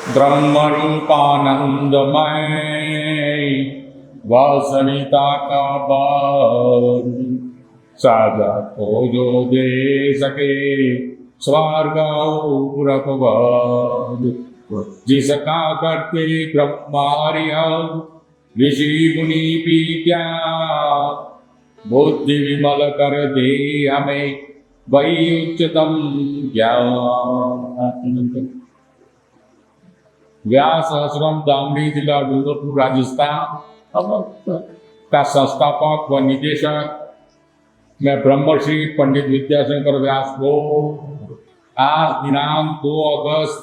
ब्रह्मरूपानंदमय वासविता का बार साजा को जो दे सके स्वर्ग और अपवाद। जिसका करते ब्रह्मार्य ऋषि मुनि पीत्या बुद्धि विमल कर दे हमें वही उच्चतम ज्ञान। व्यास आश्रम दामनी जिला डूंगरपुर राजस्थान का संस्थापक व निदेशक मैं ब्रह्मश्री पंडित विद्याशंकर व्यास को आज दिनांक 2 अगस्त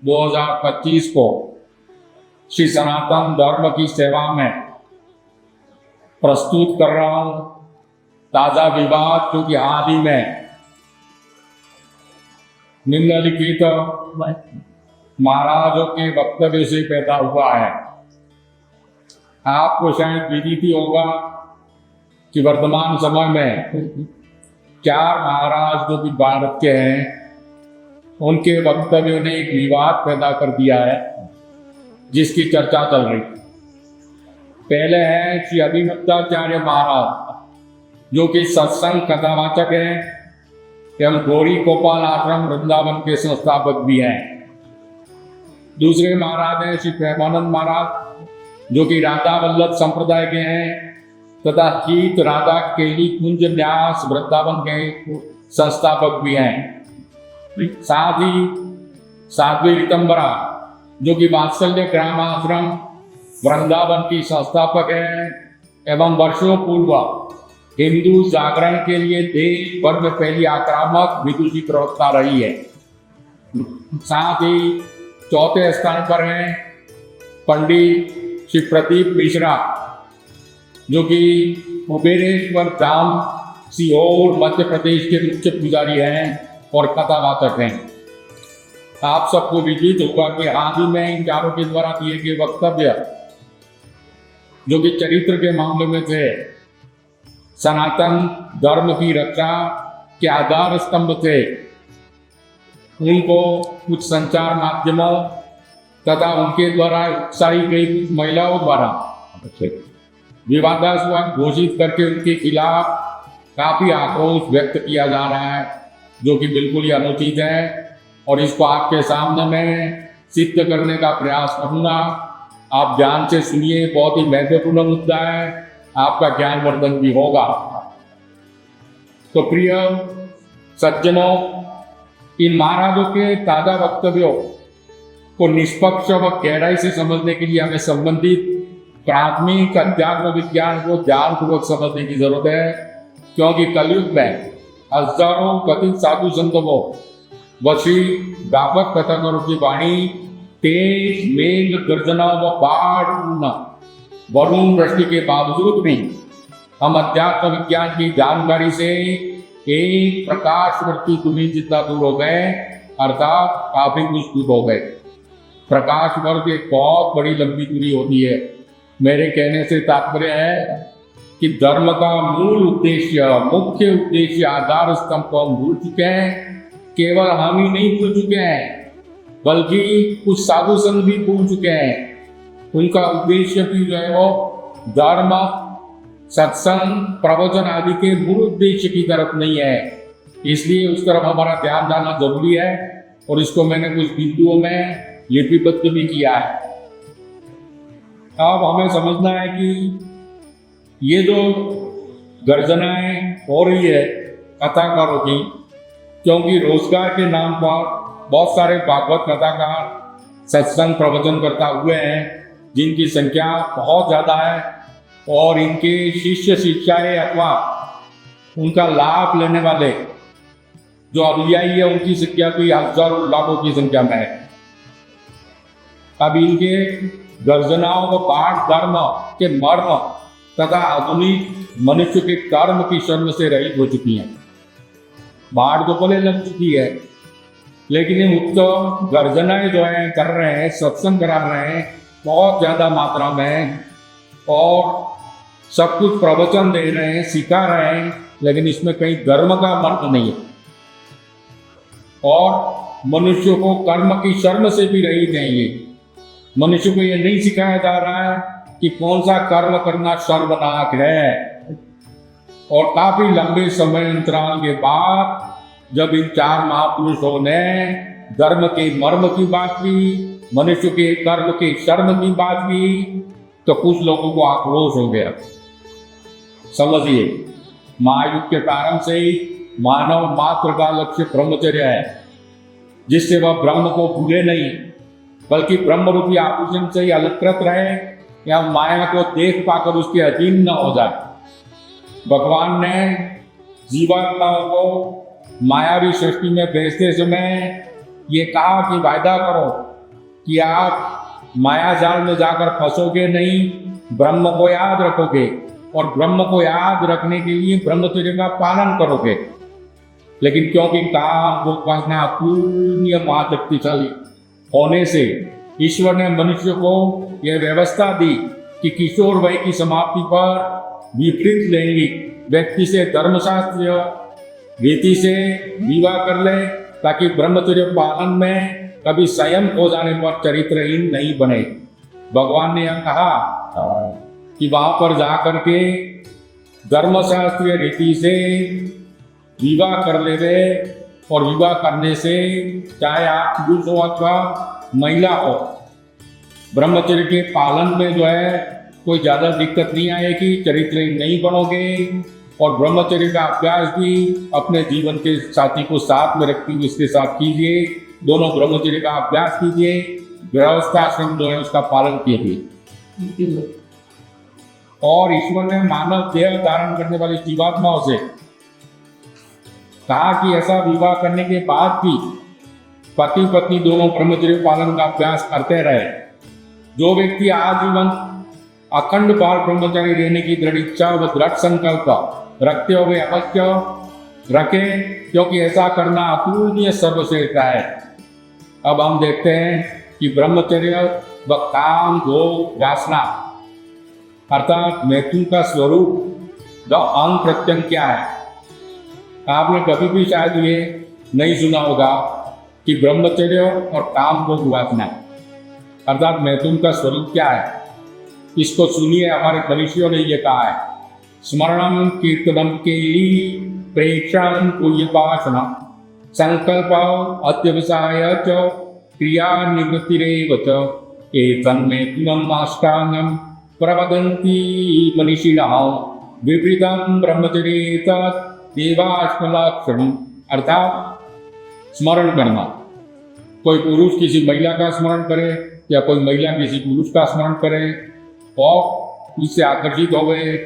2025 को श्री सनातन धर्म की सेवा में प्रस्तुत कर रहा हूँ। ताजा विवाद जो कि हाल ही में निम्नलिखित महाराजों के वक्तव्य से पैदा हुआ है। आपको शायद विदित ही होगा कि वर्तमान समय में 4 महाराज जो कि भारत के हैं उनके वक्तव्यों ने एक विवाद पैदा कर दिया है जिसकी चर्चा चल रही। पहले है श्री अभिमताचार्य महाराज जो कि सत्संग कथावाचक हैं एवं गौरी गोपाल आश्रम वृंदावन के संस्थापक भी हैं। दूसरे महाराज हैं श्री प्रेमानंद महाराज जो कि राधा वल्लभ संप्रदाय के हैं तथा गीत राधा केली कुंज न्यास वृंदावन के संस्थापक भी हैं। साथ ही साध्वी ऋतंबरा जो कि वात्सल्य ग्राम आश्रम वृंदावन की संस्थापक है एवं वर्षों पूर्व हिंदू जागरण के लिए देश भर में पहली आक्रामक विदुषी प्रवक्ता रही है। साथ ही चौथे स्थान पर हैं पंडित श्री प्रदीप मिश्रा जो कि कुबेरेश्वर धाम सीहोर मध्य प्रदेश के मुख्य पुजारी हैं और कथावाचक हैं। आप सबको विदित होगा कि हाल ही में इन चारों के द्वारा दिए गए वक्तव्य जो कि चरित्र के मामले में थे, सनातन धर्म की रक्षा के आधार स्तंभ थे, उनको कुछ संचार माध्यमों तथा उनके द्वारा उकसाई गई कुछ महिलाओं द्वारा विवादास्पद घोषित करके उनके खिलाफ काफी आक्रोश व्यक्त किया जा रहा है जो कि बिल्कुल ही अनुचित है और इसको आपके सामने मैं सिद्ध करने का प्रयास करूंगा। आप ध्यान से सुनिए, बहुत ही महत्वपूर्ण मुद्दा है, आपका ज्ञानवर्धन भी होगा। तो प्रिय सज्जनों, इन महाराजों के ताजा वक्तव्यों को निष्पक्ष व गहराई से समझने के लिए हमें संबंधित प्राथमिक अध्यात्म विज्ञान को ध्यानपूर्वक समझने की जरूरत है, क्योंकि कलयुग में हजारों कथित साधु संतों वशी व्यापक कथाकारों की वाणी तेज मेघ गर्जना व बाढ़ वरुण वृष्टि के बावजूद भी हम अध्यात्म विज्ञान की जानकारी से एक प्रकाश वर्ती दूरी जितना दूर हो गए, अर्थात काफी कुछ दूर हो गए। प्रकाश वर्ग एक बहुत बड़ी लंबी दूरी होती है। मेरे कहने से तात्पर्य है कि धर्म का मूल उद्देश्य, मुख्य उद्देश्य, आधार स्तंभ को हम भूल चुके हैं। केवल हम ही नहीं भूल चुके हैं बल्कि कुछ साधु संत भी भूल चुके हैं। उनका उद्देश्य भी जो है वो धर्म, सत्संग, प्रवचन आदि के मूल उद्देश्य की तरफ नहीं है। इसलिए उस तरफ हमारा ध्यान जाना जरूरी है और इसको मैंने कुछ बिंदुओं में लिपिबद्ध भी किया है। अब हमें समझना है कि ये जो गर्जनाएं हो रही है कथाकारों की, क्योंकि रोजगार के नाम पर बहुत सारे भागवत कथाकार सत्संग प्रवचन करता हुए हैं जिनकी संख्या बहुत ज़्यादा है और इनके शिष्य शिष्याएं अथवा उनका लाभ लेने वाले जो अनुयायी है उनकी संख्या कोई हजारों लाखों की संख्या में है। अब इनके गर्जनाओं व पाठ धर्म के मर्म तथा आधुनिक मनुष्य के कर्म की शर्म से रहित हो चुकी हैं। बाढ़ तो पहले लग चुकी है, लेकिन ये मुक्त गर्जनाएं जो है कर रहे हैं, सत्संग करा रहे हैं बहुत ज़्यादा मात्रा में और सब कुछ प्रवचन दे रहे हैं, सिखा रहे हैं, लेकिन इसमें कहीं धर्म का मर्म नहीं है। और मनुष्य को कर्म की शर्म से भी रहित देंगे। मनुष्य को यह नहीं सिखाया जा रहा है कि कौन सा कर्म करना शर्मनाक है। और काफी लंबे समय अंतराल के बाद जब इन चार महापुरुषों ने धर्म के मर्म की बात की, मनुष्य के कर्म के शर्म की बात की, तो कुछ लोगों को आक्रोश हो गया। समझिए, महायुग के कारण से ही मानव मात्र का लक्ष्य ब्रह्मचर्य है, जिससे वह ब्रह्म को भूले नहीं, बल्कि ब्रह्म रूपी आभूषण से ही अलंकृत रहे या माया को देख पाकर उसके अधीन न हो जाए। भगवान ने जीवात्माओं को मायावी सृष्टि में भेजते समय ये कहा कि वायदा करो कि आप माया जाल में जाकर फंसोगे नहीं, ब्रह्म को याद रखोगे और ब्रह्म को याद रखने के लिए ब्रह्मचर्य का पालन करोगे। लेकिन क्योंकि काम को वासना पूर्ण महाशक्तिशाली होने से ईश्वर ने मनुष्य को यह व्यवस्था दी कि किशोर वय की समाप्ति पर विपरीत लैंगिक व्यक्ति से धर्मशास्त्र रीति से विवाह कर ले, ताकि ब्रह्मचर्य पालन में कभी संयम हो जाने पर चरित्रहीन नहीं बने। भगवान ने यह कहा कि वहां पर जाकर के धर्मशास्त्रीय रीति से विवाह कर लेवे, और विवाह करने से चाहे आप पुरुष हो अथवा महिला हो, ब्रह्मचर्य के पालन में जो है कोई ज़्यादा दिक्कत नहीं आएगी, चरित्रहीन नहीं बनोगे। और ब्रह्मचर्य का अभ्यास भी अपने जीवन के साथी को साथ में रखते हुए इसके साथ कीजिए। दोनों ब्रह्मचर्य का अभ्यास कीजिए, गृहस्थाश्रम जो है उसका पालन कीजिए। और ईश्वर ने मानव देह धारण करने वाली जीवात्माओं से कहा कि ऐसा विवाह करने के बाद भी पति पत्नी दोनों ब्रह्मचर्य पालन का अभ्यास करते रहे। जो व्यक्ति आजीवन अखंड बाल ब्रह्मचारी रहने की दृढ़ इच्छा व दृढ़ संकल्प रखते हुए अवश्य रखे, क्योंकि ऐसा करना अतुलनीय सर्वश्रेष्ठ है। अब हम देखते हैं कि ब्रह्मचर्य व काम भोग वासना अर्थात मैथुन का स्वरूप व अंग प्रत्यंग क्या है। आपने कभी भी शायद ये नहीं सुना होगा कि ब्रह्मचर्य और काम भोग वासना अर्थात मैथुन का स्वरूप क्या है। इसको सुनिए, हमारे मनीषियों ने ये कहा है, स्मरणम कीर्तनम केली प्रेक्षण पुण्यपासना संकल्प अत्यवसाय च क्रिया निवृत्तिरेव च एतन्मैथुनम अष्टांगम प्रवदन्ति मनीषिणः विपरीतं ब्रह्मचर्ये तत् देवाश्मलक्षणम्। अर्थात स्मरण करना, कोई पुरुष किसी महिला का स्मरण करे या कोई महिला किसी पुरुष का स्मरण करे और उससे आकर्षित हो गए,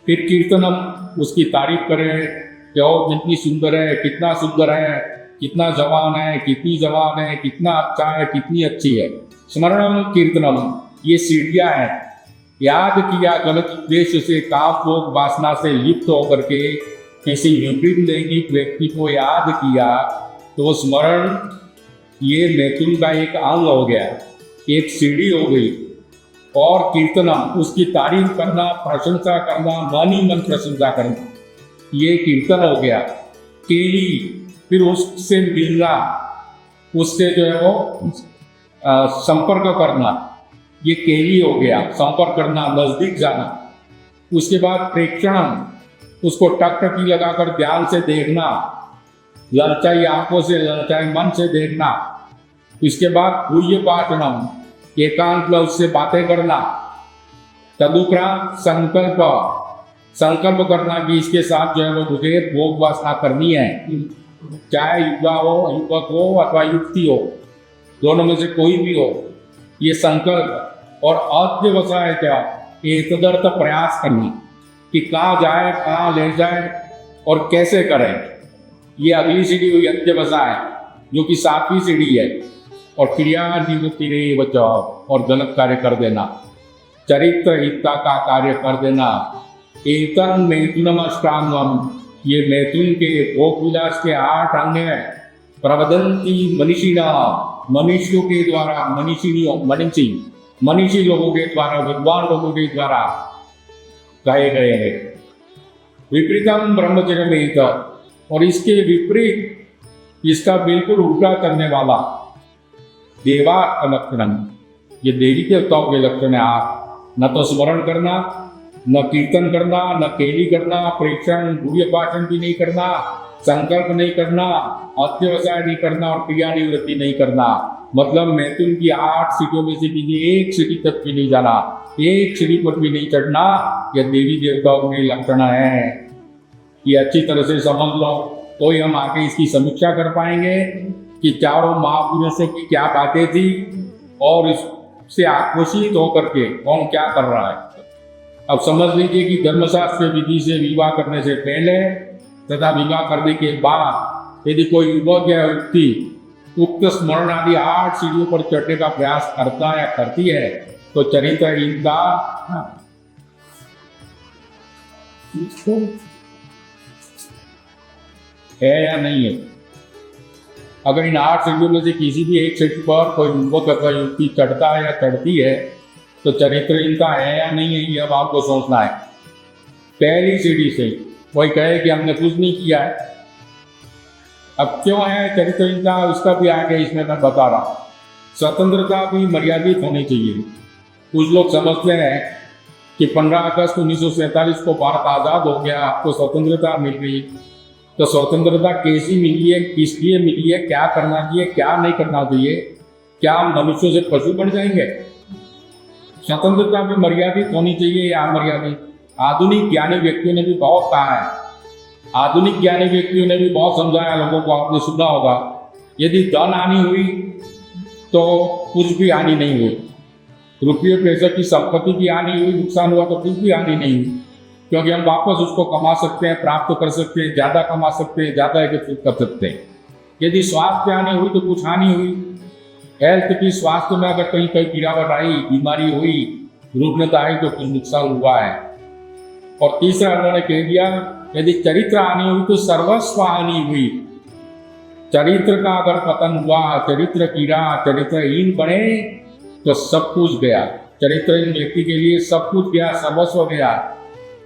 फिर कीर्तनम उसकी तारीफ करे कि और कितनी सुंदर है, कितना सुंदर है, कितना जवान है, कितनी जवान है, कितना अच्छा है, कितनी अच्छी है। स्मरणम कीर्तनम ये सीढ़ियाँ हैं। याद किया गलत उद्देश्य से काम भोग वासना से लिप्त होकर के किसी विपरीत लैंगिक व्यक्ति को याद किया तो स्मरण ये मैथुन का एक अंग हो गया, एक सीढ़ी हो गई। और कीर्तनम उसकी तारीफ करना, प्रशंसा करना, मन ही मन प्रशंसा करना, ये कीर्तन हो गया। केली फिर उससे मिलना, उससे जो है वो संपर्क करना, ये केली हो गया, संपर्क करना, नजदीक जाना। उसके बाद प्रेक्षण, उसको टकटकी लगाकर ध्यान से देखना, ललचाई आंखों से, ललचाई मन से देखना। इसके बाद पूज्य पाठनम, एकांत में उससे बातें करना। तदुपरांत संकल्प, संकल्प करना कि इसके साथ जो है वो मुझे भोग वासना करनी है, चाहे युवा हो, युवक हो अथवा युवती हो, दोनों में से कोई भी हो, ये संकल्प। और अध्यवसाय क्या, एक तदर्थ प्रयास करनी कि कहाँ जाए, कहाँ ले जाए और कैसे करें। ये अगली सीढ़ी हुई अध्यवसाय, जो कि 7वीं सीढ़ी है। और क्रिया निवृत्ति रे बचाओ, और गलत कार्य कर देना, चरित्रहीनता का कार्य कर देना। एतन मैथुनम अष्टांगम, ये मैथुन के भोग विलास के 8 अंग हैं। प्रवदंती मनीषिणा, मनुष्यों के द्वारा, मनीषी लोगों के द्वारा, विद्वान लोगों के द्वारा कहे गए हैं। विपरीतम ब्रह्मचर्य में, और इसके विपरीत इसका बिल्कुल उल्टा करने वाला देवा लक्षण, ये देवी देवताओं के लक्षण है। आप न तो स्मरण करना, न कीर्तन करना, न केली करना, प्रेक्षण गुह्य भाषण भी नहीं करना, संकल्प नहीं करना, अत्यवसाय नहीं करना और क्रिया निवृत्ति नहीं करना। मतलब मैथुन की 8 सीढ़ियों में से किसी एक सीढ़ी तक भी नहीं जाना, एक सीढ़ी पर भी नहीं चढ़ना। यह देवी देवताओं के लक्षण है। ये अच्छी तरह से समझ लो, तो ही हम आगे इसकी समीक्षा कर पाएंगे कि चारों महापुरुषों की क्या बातें थी और इससे आक्रोशित होकर के कौन क्या कर रहा है। अब समझ लीजिए कि धर्मशास्त्र विधि से विवाह करने से पहले तथा विवाह करने के बाद यदि कोई युवक या युवती उक्त स्मरण आदि 8 सीढ़ियों पर चढ़ने का प्रयास करता या करती है तो चरित्रहीनता है या नहीं है। अगर इन 8 सीढ़ियों में से किसी भी एक सीढ़ी पर कोई युवक अथवा युवती चढ़ता है या चढ़ती है तो चरित्रहीनता है या नहीं है, ये अब आपको सोचना है। पहली सीढ़ी से कोई कहे कि हमने कुछ नहीं किया है, अब क्यों है चरित्रहीनता, उसका भी आगे इसमें मैं बता रहा हूँ। स्वतंत्रता भी मर्यादित होनी चाहिए। कुछ लोग समझते हैं कि 15 अगस्त 1947 को भारत आज़ाद हो गया, आपको स्वतंत्रता मिल गई। तो स्वतंत्रता कैसी मिली है, किस लिए मिली है, क्या करना चाहिए, क्या नहीं करना चाहिए, क्या हम मनुष्यों से पशु बन जाएंगे। स्वतंत्रता भी मर्यादित होनी चाहिए या अमर्यादित। आधुनिक ज्ञानी व्यक्तियों ने भी बहुत कहा है, आधुनिक ज्ञानी व्यक्तियों ने भी बहुत समझाया लोगों को, आपने सुना होगा। यदि धन हानि हुई तो कुछ भी हानि नहीं हुई, रुपये पैसे की संपत्ति की हानि हुई, नुकसान हुआ तो कुछ भी हानि नहीं हुई, क्योंकि हम वापस उसको कमा सकते हैं, प्राप्त कर सकते हैं, ज़्यादा कमा सकते हैं, ज़्यादा एकत्रित कर सकते हैं। यदि स्वास्थ्य हानि हुई तो कुछ हानि हुई, हेल्थ की स्वास्थ्य में अगर कहीं कहीं गिरावट आई, बीमारी हुई, रुग्णता आई तो कुछ नुकसान हुआ है। और तीसरा उन्होंने कह दिया यदि चरित्र हानि हुई तो सर्वस्व हानि हुई। चरित्र का अगर पतन हुआ, चरित्र गिरा, चरित्रहीन बने तो सब कुछ गया। चरित्रहीन व्यक्ति के लिए सब कुछ गया, सर्वस्व गया।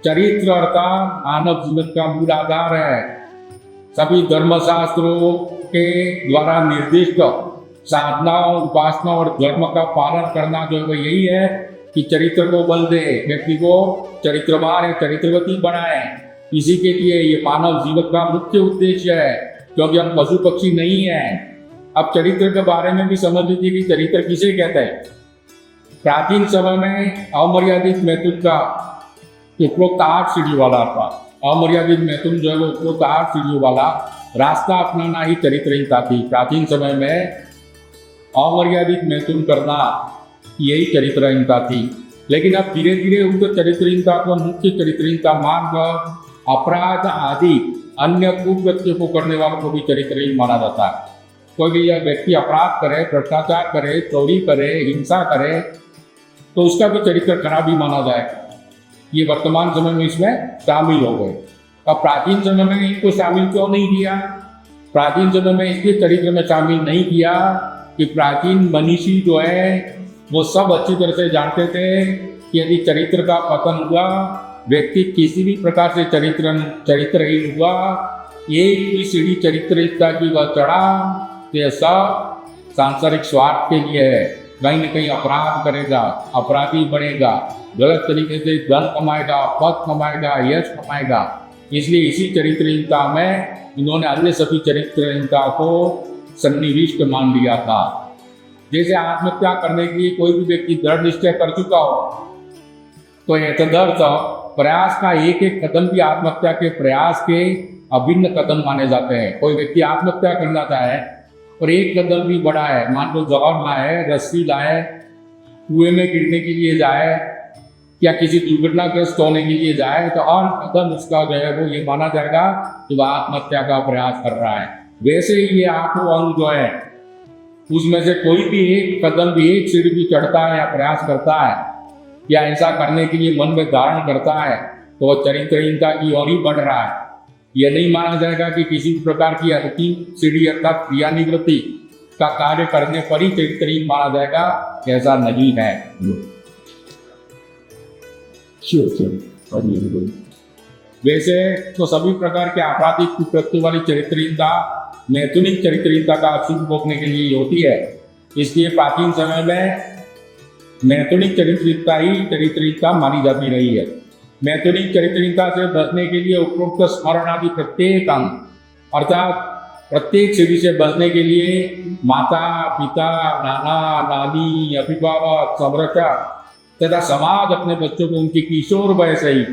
चरित्र अर्थात मानव जीवन का मूल आधार है। सभी धर्मशास्त्रों के द्वारा निर्दिष्ट साधनाओं, उपासना और धर्म का पालन करना जो है यही है कि चरित्र को बल दे, व्यक्ति को चरित्रवान या चरित्रवती बनाए। इसी के लिए ये मानव जीवन का मुख्य उद्देश्य है, क्योंकि हम पशु पक्षी नहीं हैं। अब चरित्र के बारे में भी समझ लीजिए कि चरित्र किसे कहते हैं। प्राचीन समय में अमर्यादित मैथुन का उपरोक्त 8 सीढ़ी वाला था। अमर्यादित मैथुन जो है वो उपरोक्त 8 सीढ़ियों वाला रास्ता अपनाना ही चरित्रहीनता थी। प्राचीन समय में अमर्यादित मैथुन करना यही चरित्रहीनता थी। लेकिन अब धीरे धीरे उनको चरित्रहीनता को मुख्य चरित्रहीनता मानकर अपराध आदि अन्य कुकृत्यों को करने वालों को भी चरित्रहीन माना जाता है। कोई भी यह व्यक्ति अपराध करे, भ्रष्टाचार करे, चोरी करे, हिंसा करे तो उसका भी चरित्र खराब ही माना जाएगा। ये वर्तमान समय में इसमें शामिल हो गए। अब प्राचीन समय में इनको शामिल क्यों नहीं किया? प्राचीन समय में इसलिए चरित्र में शामिल नहीं किया कि प्राचीन मनीषी जो है वो सब अच्छी तरह से जानते थे कि यदि चरित्र का पतन हुआ, व्यक्ति किसी भी प्रकार से चरित्रहीन हुआ, एक भी सीढ़ी चरित्रहीनता की वह चढ़ा तो यह सब सांसारिक स्वार्थ के लिए है। कहीं न कहीं अपराध करेगा, अपराधी बनेगा, गलत तरीके से धन कमाएगा, पद कमाएगा, यश कमाएगा। इसलिए इसी चरित्रहीनता में इन्होंने अन्य सभी चरित्रहीनता को सन्निविष्ट मान लिया था। जैसे आत्महत्या करने के लिए कोई भी व्यक्ति दृढ़ निश्चय कर चुका हो तो यथार्थ प्रयास का एक एक कदम भी आत्महत्या के प्रयास के अभिन्न कदम माने जाते हैं। कोई व्यक्ति आत्महत्या करना चाहे और एक कदम भी बढ़ा है, मान लो जहर लाए, रस्सी लाए, कुएं में गिरने के लिए जाए या किसी दुर्घटनाग्रस्त होने के लिए जाए तो और कदम उसका जो है वो ये माना जाएगा कि वह आत्महत्या का प्रयास कर रहा है। वैसे ही ये 8 अंग जो है उसमें से कोई भी एक कदम भी, एक सीढ़ी भी चढ़ता है या प्रयास करता है या ऐसा करने के लिए मन में धारण करता है तो वह चरित्रहीनता की ओर ही बढ़ रहा है। यह नहीं माना जाएगा कि किसी भी प्रकार की अंतिम सीढ़ी अर्थात क्रिया निवृत्ति का कार्य करने पर ही चरित्रहीन माना जाएगा, ऐसा नहीं है। वैसे तो सभी प्रकार के आपराधिक कुकृत्यों वाली चरित्रहीनता मैथुनिक चरित्रहीनता का सुख भोगने के लिए होती है। इसलिए प्राचीन समय में मैथुनिक चरित्रहीनता ही चरित्रहीनता मानी जाती रही है। मैथुनिक चरित्रहीनता से बचने के लिए उपरोक्त स्मरण आदि प्रत्येक अंग अर्थात प्रत्येक सीढ़ी से बचने के लिए माता पिता नाना नानी अभिभावक संरक्षक तथा समाज अपने बच्चों को उनकी किशोर वय से ही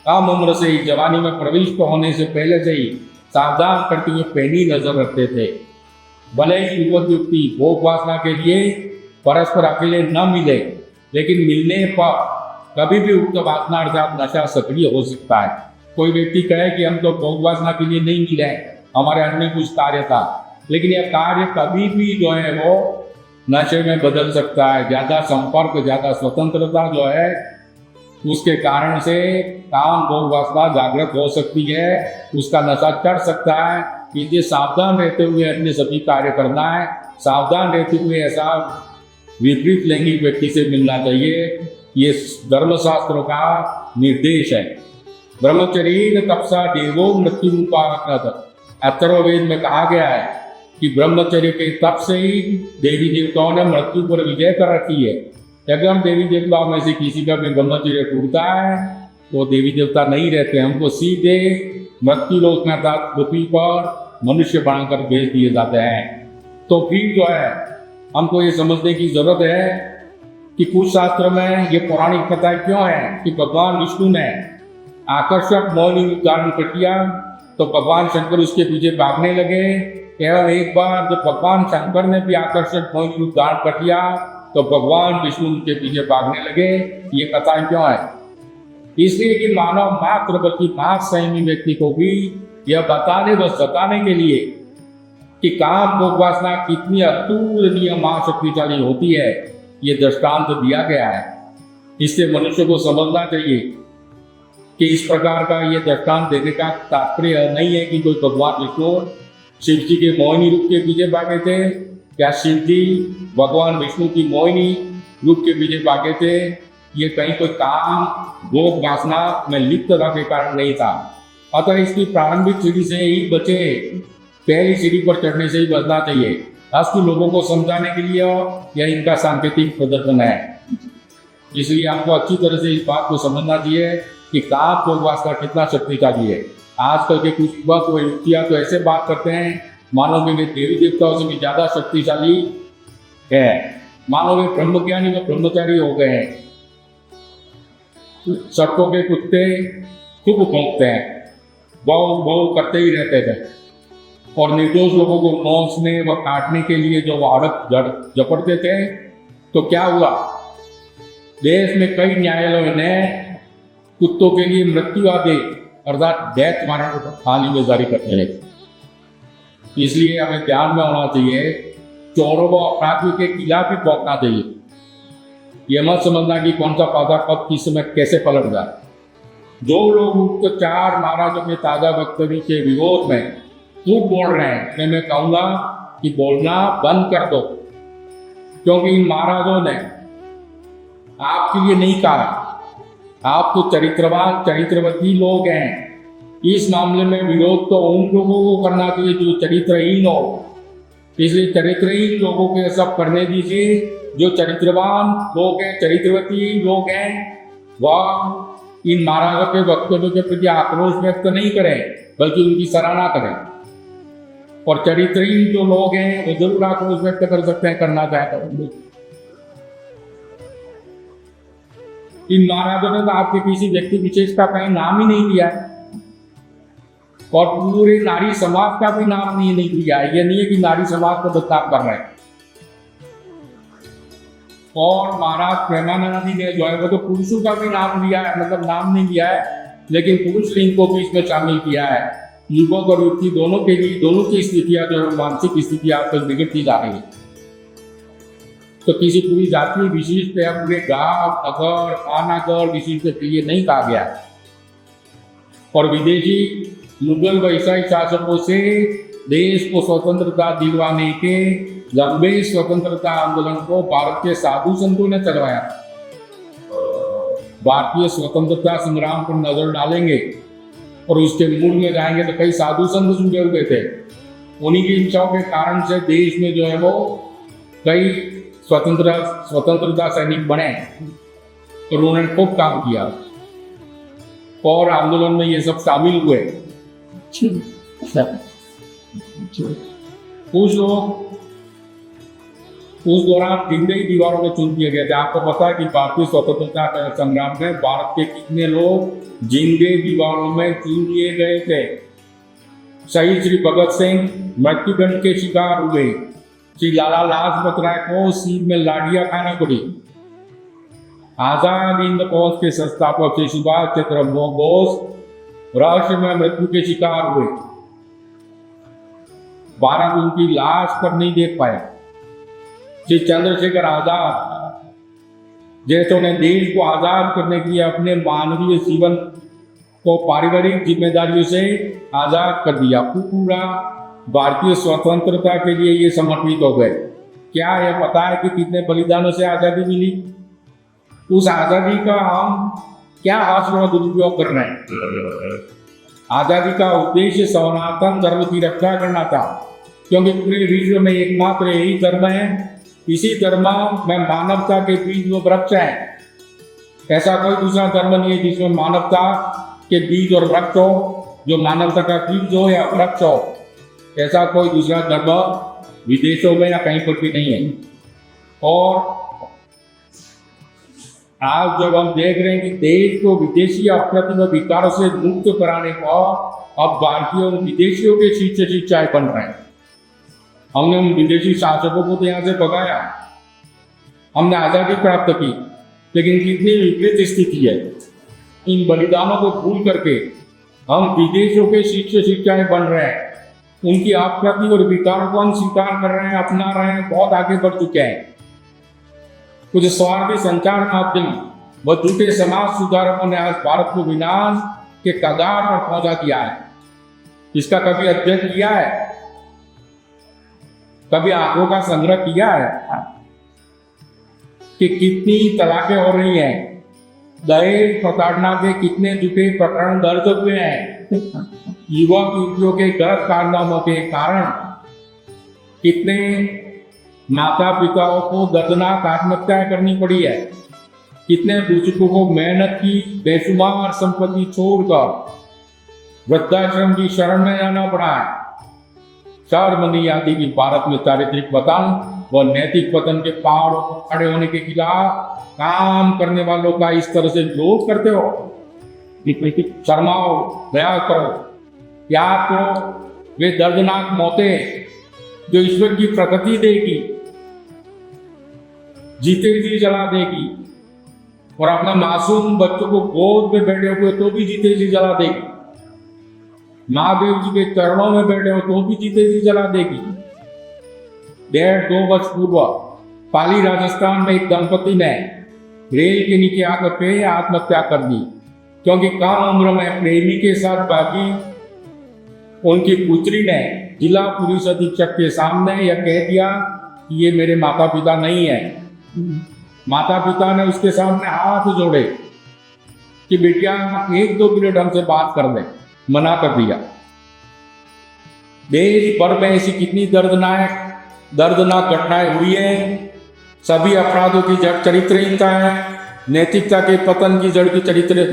कम उम्र से ही जवानी में प्रविष्ट होने से पहले से ही सावधान करते हुए पैनी नजर रखते थे। भले ही युवक युवती भोग वासना के लिए परस्पर अकेले न मिले, लेकिन मिलने पर कभी भी उक्त वासना अर्थात नशा सक्रिय हो सकता है। कोई व्यक्ति कहे कि हम तो भोग वासना के लिए नहीं मिले, हमारे अन्य कुछ कार्य था, लेकिन यह कार्य कभी भी जो है वो नशे में बदल सकता है। ज्यादा संपर्क, ज्यादा स्वतंत्रता जो है उसके कारण से काम भोग वासना जागृत हो सकती है, उसका नशा चढ़ सकता है। इसलिए सावधान रहते हुए अन्य सभी कार्य करना है। सावधान रहते हुए ऐसा विपरीत लैंगिक व्यक्ति से मिलना चाहिए, ये धर्मशास्त्रों का निर्देश है। ब्रह्मचर्य तपसा देवो मृत्यु रूपारत अथर्ववेद में कहा गया है कि ब्रह्मचर्य के तप से ही देवी देवताओं ने मृत्यु पर विजय कर रखी है। अगर देवी देवताओं में से किसी का भी ब्रह्मचर्य टूटता है तो देवी देवता नहीं रहते, हमको सीधे मृत्यु लोक में अर्थात पृथ्वी पर मनुष्य बनाकर भेज दिए जाते हैं। तो फिर जो है हमको ये समझने की जरूरत है कि कुछ शास्त्र में ये पौराणिक कथा क्यों है कि भगवान विष्णु ने आकर्षक मौनी रूप धारण कर दिया तो भगवान शंकर उसके पीछे भागने लगे। एवं एक बार जब भगवान शंकर ने भी आकर्षक मौनी रूप धारण कर दिया तो भगवान विष्णु उनके पीछे भागने लगे। ये कथा क्यों है? इसलिए कि मानव मात्र बल्कि मार्ग संयमी व्यक्ति को भी यह बताने के लिए कि काम भोग वासना कितनी अतुलनीय महाशक्तिशाली होती है, ये दृष्टांत दिया गया है। इससे मनुष्य को समझना चाहिए कि इस प्रकार का ये दृष्टांत देने का तात्पर्य नहीं है कि कोई भगवान विष्णु शिव जी के मोहिनी रूप के पीछे भागे थे, क्या शिव जी भगवान विष्णु की मोहिनी रूप के पीछे भागे थे। ये कहीं कोई काम भोग वासना में लिप्त रहने के कारण नहीं था। अतः इसकी प्रारंभिक सीढ़ी से ही बचे, पहली सीढ़ी पर चढ़ने से ही बचना चाहिए। अस्तु लोगों को समझाने के लिए यह इनका सांकेतिक प्रदर्शन है। इसलिए आपको अच्छी तरह से इस बात को समझना चाहिए कि काम भोग वासना कितना शक्तिशाली है। आजकल के कुछ युवक व युवतियाँ तो ऐसे बात करते हैं मानो वे देवी देवताओं से भी ज्यादा शक्तिशाली है, मानो वे ब्रह्मज्ञानी व ब्रह्मचारी हो गए हैं। सड़कों के कुत्ते खूब भौंकते हैं, बहु करते ही रहते थे और निर्दोष लोगों को नोचने व काटने के लिए जो औरत झपटते थे। तो क्या हुआ, देश में कई न्यायालयों ने कुत्तों के लिए मृत्यु आदेश अर्थात डेथ वारंट हाल ही में जारी करते हैं। इसलिए हमें ध्यान में होना चाहिए, चोरों व अपराधियों के खिलाफ भी भौंकना चाहिए। ये मत समझना कि कौन सा पौधा कब किस समय कैसे पलट जाए। जो लोग उक्त चार महाराजों के ताजा वक्तव्य के विरोध में खूब बोल रहे हैं, उन्हें मैं कहूँगा कि बोलना बंद कर दो, क्योंकि इन महाराजों ने आपके लिए नहीं कहा। आप तो चरित्रवान चरित्रवती लोग हैं। इस मामले में विरोध तो उन लोगों को करना चाहिए जो चरित्रहीन हो। इसलिए चरित्रहीन लोगों के सब करने दीजिए। जो चरित्रवान लोग हैं, चरित्रवती लोग हैं, वह इन महाराजों के वक्तव्यों के प्रति आक्रोश व्यक्त नहीं करें, बल्कि उनकी सराहना करें। और चरित्रहीन जो लोग हैं वो जरूर आक्रोश व्यक्त कर सकते हैं, करना चाहते हैं। इन महाराजों ने तो आपके किसी व्यक्ति विशेष का कहीं नाम ही नहीं लिया है और पूरे नारी समाज का भी नाम नहीं लिया है। यह नहीं है कि नारी समाज को बदनाम कर रहे हैं। और महाराज प्रेमानंद जी ने जो है वो तो पुरुषों का भी नाम लिया है, मतलब नाम नहीं लिया है, लेकिन पुरुष लिंग को भी इसमें शामिल किया है। युवक और युवती दोनों के लिए दोनों की स्थितियां जो है मानसिक स्थिति आजकल बिगड़ती जा रही है। तो किसी पूरी जाति विशिष्ट या पूरे गांव नगर महानगर विशिष्ट के लिए नहीं कहा गया। और विदेशी मुगल व ईसाई शासकों से देश को स्वतंत्रता दिलवाने के लंबे स्वतंत्रता आंदोलन को भारत के साधु संतों ने चलवाया। भारतीय स्वतंत्रता संग्राम पर नजर डालेंगे और उसके मूल में जाएंगे तो कई साधु संत जुड़े हुए थे। उन्हीं की इच्छाओं के कारण से देश में जो है वो कई स्वतंत्रता सैनिक बने और उन्होंने खूब काम किया और आंदोलन में ये सब शामिल हुए। कुछ लोग उस दौरान जिंदे ही दीवारों में चुन दिए गए थे। आपको पता है कि भारतीय स्वतंत्रता संग्राम में भारत के कितने लोग जिंदे दीवारों में चुन दिए गए थे। शहीद श्री भगत सिंह मृत्युदंड के शिकार हुए। श्री लाला लाजपत राय को सीट में लाठियां खाना पड़ी। आजाद हिंद फौज के संस्थापक श्री सुभाष चंद्र बोस रहस्य में मृत्यु के शिकार हुए। भारत उनकी लाश पर नहीं देख पाया। श्री चंद्रशेखर आजाद जैसों ने देश को आजाद करने के लिए अपने मानवीय जीवन को पारिवारिक जिम्मेदारियों से आजाद कर दिया। पूरा भारतीय स्वतंत्रता के लिए ये समर्पित हो गए। क्या यह पता है कि कितने बलिदानों से आजादी मिली? उस आजादी का हम क्या हासिल दुरुपयोग कर रहे हैं? आजादी का उद्देश्य सनातन धर्म की रक्षा करना था, क्योंकि पूरे विश्व में एकमात्र यही धर्म है। इसी धर्म में मानवता के बीज वो वृक्ष है। ऐसा कोई दूसरा धर्म नहीं है जिसमें मानवता के बीज और वृक्ष हो, जो मानवता का बीज हो या वृक्ष हो। ऐसा कोई दूसरा धर्म विदेशों में या कहीं पर भी नहीं है। और आज जब हम देख रहे हैं कि देश को विदेशी अप्रतिम विकारों से मुक्त कराने को अब भारतीय विदेशियों के शिक्षाएं बन रहे हैं। हमने उन विदेशी शासकों को तो यहाँ से भगाया, हमने आजादी प्राप्त की, लेकिन कितनी विपरीत स्थिति है। इन बलिदानों को भूल करके हम विदेशों के शिक्षाएं बन रहे हैं। उनकी आपत्ति और विकारों को हम स्वीकार कर रहे हैं, अपना रहे हैं, बहुत आगे बढ़ चुके हैं। कुछ स्वार्थी संचार माध्यम व झूठे समाज सुधारकों ने आज भारत को विनाश के कगार पर पहुंचा दिया है। इसका कभी अध्ययन किया है? कभी आंकड़ों का संग्रह किया है कि कितनी तलाकें हो रही हैं? दहेज प्रताड़ना के कितने झूठे प्रकरण दर्ज हुए हैं? युवा युवतियों के गलत कारनामों के कारण कितने माता पिताओं को दर्दनाक आत्महत्याएं करनी पड़ी है? कितने बुजुर्गों को मेहनत की बेशुमार संपत्ति छोड़कर वृद्धाश्रम की शरण में जाना पड़ा है? शर्म नहीं आती कि भारत में चारित्रिक पतन व नैतिक पतन के पहाड़ों को खड़े होने के खिलाफ काम करने वालों का इस तरह से विरोध करते हो? शर्माओ, दया करो, याद करो वे दर्दनाक मौतें जो ईश्वर की प्रकृति देगी, जीते जी जला देगी, और अपने मासूम बच्चों को गोद में बैठे हुए तो भी जीते जी जला देगी। महादेव जी के चरणों में बैठे हो तो भी जीते जी जला देगी। 1.5-2 वर्ष पूर्व पाली राजस्थान में एक दंपति ने रेल के नीचे आकर के आत्महत्या कर दी, क्योंकि कम उम्र में प्रेमी के साथ भागी उनकी पुत्री ने जिला पुलिस अधीक्षक के सामने यह कह दिया कि ये मेरे माता पिता नहीं है। माता पिता ने उसके सामने हाथ जोड़े कि बेटिया 1-2 मिनट हमसे बात कर ले, मना कर दिया। देश भर में ऐसी कितनी दर्दनाक घटनाएं हुई है। सभी अपराधों की जड़ चरित्रहीनता है। नैतिकता के पतन की जड़ की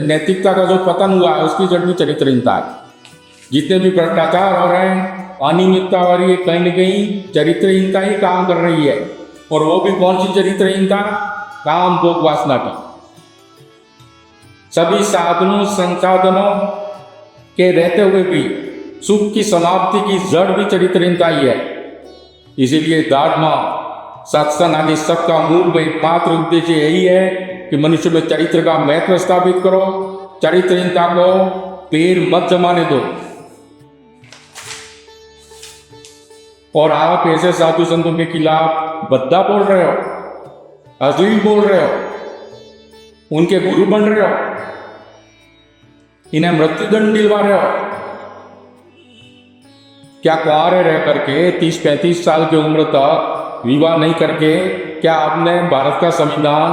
नैतिकता का जो पतन हुआ है उसकी जड़ की चरित्रहीनता है। जितने भी भ्रष्टाचार हो रहे हैं, अनियमितता हो रही है, कहीं न कहीं चरित्रहीनता ही काम कर रही है। और वो भी कौन सी चरित्रहीनता? काम भोग वासना की। सभी साधनों संसाधनों के रहते हुए भी सुख की समाप्ति की जड़ भी चरित्रहीनता ही है। इसीलिए धर्म, सत्संग आदि सबका मूल एकमात्र उद्देश्य यही है कि मनुष्य में चरित्र का महत्व स्थापित करो, चरित्रहीनता को पैर मत जमाने दो। और आप ऐसे साधु संतों के खिलाफ बद्दा बोल रहे हो, अश्लील बोल रहे हो, उनके गुरु बन रहे हो, इन्हें मृत्युदंड दिलवा रहे हो। क्या कुंवारे रह करके 30-35 साल की उम्र तक विवाह नहीं करके क्या आपने भारत का संविधान,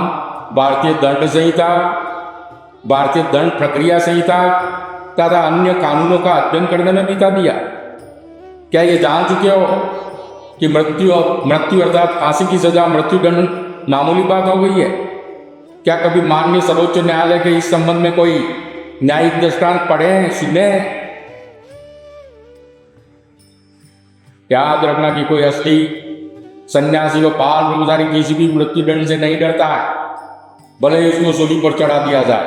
भारतीय दंड संहिता, भारतीय दंड प्रक्रिया संहिता तथा अन्य कानूनों का अध्ययन करने में बिता दिया? क्या ये जान चुके हो कि मृत्यु अर्थात फांसी की सजा, मृत्युदंड मामूली बात हो गई है? क्या कभी माननीय सर्वोच्च न्यायालय के इस संबंध में कोई न्यायिक दृष्टांत पढ़े, सुने? याद रखना कि कोई असली सन्यासी व पाल ब्रह्मचारी किसी भी मृत्युदंड से नहीं डरता है, भले ही उसको सूली पर चढ़ा दिया जाए,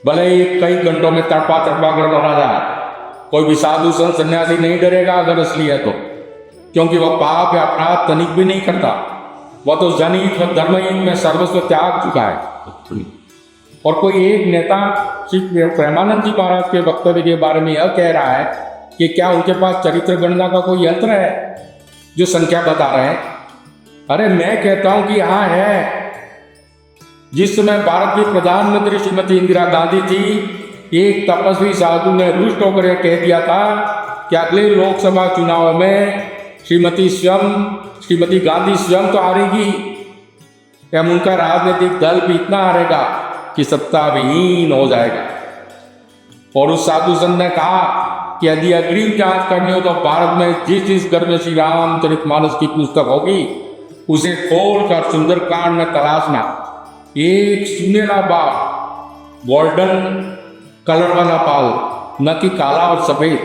भले ही कई घंटों में तड़पा कर मारा जाए। कोई भी साधु संत सन्यासी नहीं डरेगा अगर असली है तो, क्योंकि वह पाप या अपराध तनिक भी नहीं करता। वह तो जनहित व धर्महित में सर्वस्व त्याग चुका है। और कोई एक नेता श्री प्रेमानंद जी महाराज के वक्तव्य के बारे में यह कह रहा है कि क्या उनके पास चरित्र गणना का कोई यंत्र है जो संख्या बता रहे हैं? अरे मैं कहता हूं कि हाँ है। जिस समय भारत की प्रधानमंत्री श्रीमती इंदिरा गांधी थी, एक तपस्वी साधु ने रुष्ट होकर यह कह दिया था कि अगले लोकसभा चुनाव में श्रीमती गांधी स्वयं तो हारेगी, एवं उनका राजनीतिक दल भी इतना हारेगा कि सत्ता विहीन हो जाएगा। और उस साधु संत ने कहा कि यदि अग्रिम जांच करनी हो तो भारत में जिस घर में श्री रामचरितमानस की पुस्तक होगी उसे खोलकर सुंदरकांड में तलाशना, एक सुनहरा बाग, गोल्डन कलर वाला पाल, न कि काला और सफेद,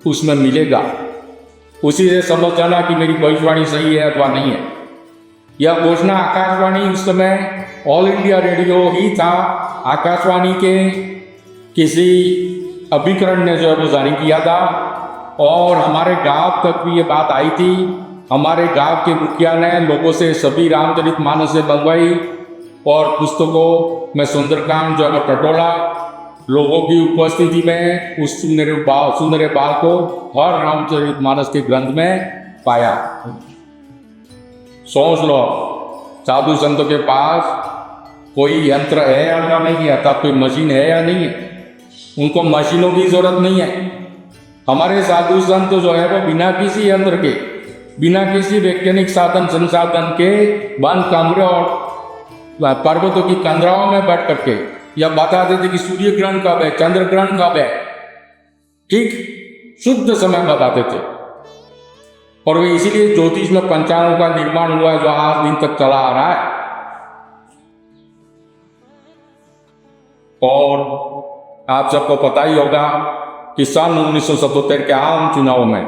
उसमें मिलेगा। उसी से समझ जाना कि मेरी भविष्यवाणी सही है अथवा नहीं है। यह घोषणा आकाशवाणी, उस समय ऑल इंडिया रेडियो ही था, आकाशवाणी के किसी अभिकरण ने जो है वो जारी किया था। और हमारे गांव तक भी ये बात आई थी। हमारे गांव के मुखिया ने लोगों से सभी रामचरितमानस से मंगवाई और पुस्तकों में सुंदरकांड जो है टटोला, लोगों की उपस्थिति में उस सुनहरे बाल को हर रामचरितमानस के ग्रंथ में पाया। सोच लो, साधु संतों के पास कोई यंत्र है या नहीं है, तब कोई मशीन है या नहीं है। उनको मशीनों की जरूरत नहीं है। हमारे साधु संत जो है वो बिना किसी यंत्र के, बिना किसी वैज्ञानिक साधन संसाधन के बंद कमरे और पर्वतों की कंदराओं में बैठ करके या बता देते कि सूर्य ग्रहण कब है, चंद्र ग्रहण कब है, ठीक शुद्ध समय बताते थे। और वे इसीलिए ज्योतिष में पंचांगों का निर्माण हुआ है जो आज दिन तक चला आ रहा है। और आप सबको पता ही होगा कि सन 1977 के आम चुनाव में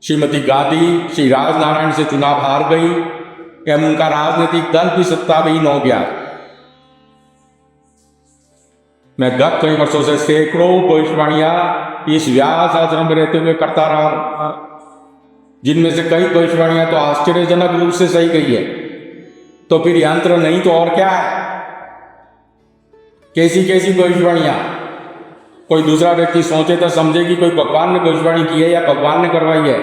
श्रीमती गांधी श्री राजनारायण से चुनाव हार गई एवं उनका राजनीतिक दल भी सत्ताविहीन हो गया। मैं गत कई वर्षों से सैकड़ों भविष्यवाणियां इस व्यास आश्रम में रहते हुए करता रहा, जिनमें से कई भविष्यवाणियां तो आश्चर्यजनक रूप से सही गई है। तो फिर यंत्र नहीं तो और क्या है? कैसी कैसी भविष्यवाणियां? कोई दूसरा व्यक्ति सोचे तो समझे कि कोई भगवान ने भविष्यवाणी की है या भगवान ने करवाई है।